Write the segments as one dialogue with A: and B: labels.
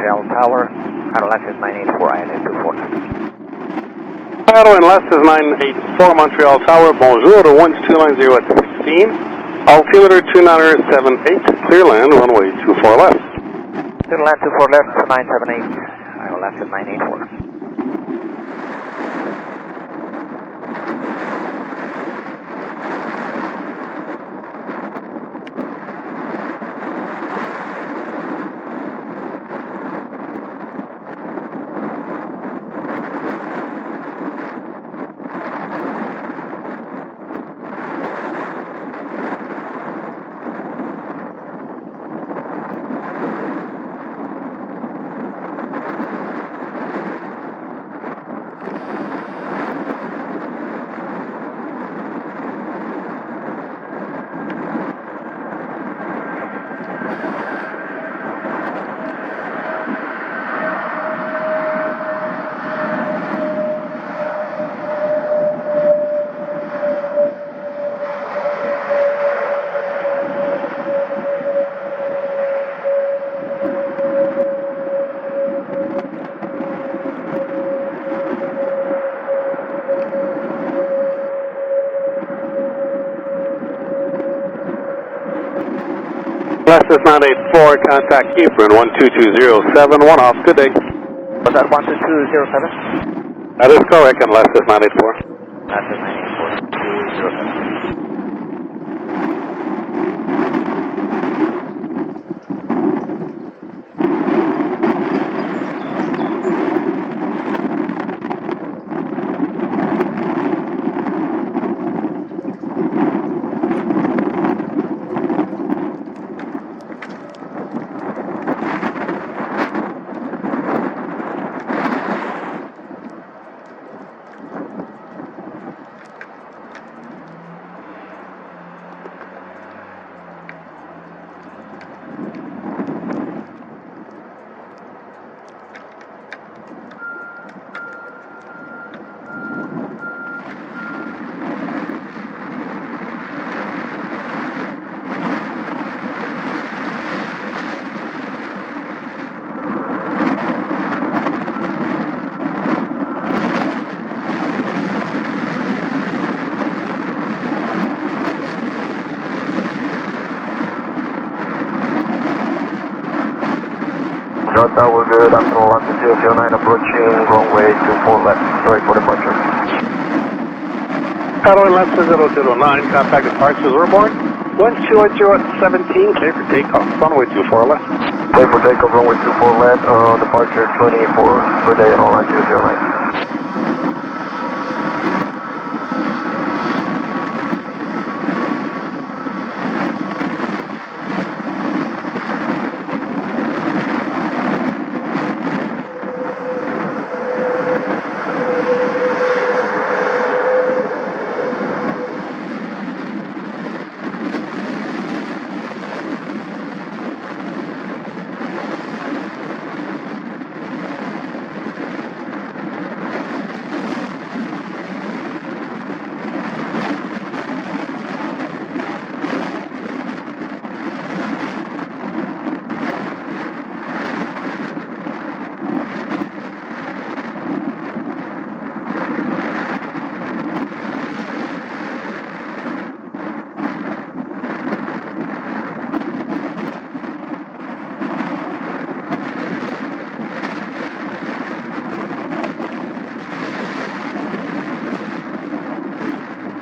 A: Montreal Tower, Aeroenlaces 984, ILS 24 left.
B: Aeroenlaces 984, Montreal Tower, bonjour, 1290 at 16, altimeter 2978, clear land, runway 24 left.
A: Clear land 24 left, 978, Aeroenlaces 984.
B: Aeroenlaces 984, contact Hebron 12207, one off, good day.
A: Was that 12207?
B: That is correct, Aeroenlaces 984.
A: That's 984, 207.
C: Delta, we're good, after 1009 approaching runway 24 left, sorry for departure.
B: Aeroenlaces 009, contact departures airborne 1280 at 17, clear for takeoff, runway 24 left.
C: Clear for takeoff, runway 24 left, departure 24 per day and all 009.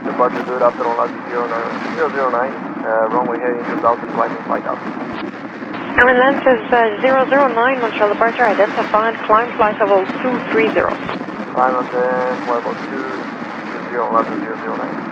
C: Departure good after on 009, runway heading to south and flight out.
D: Aeroenlaces 009, Montreal departure identified, climb flight level 230.
C: Climb and then flight level 220, 009.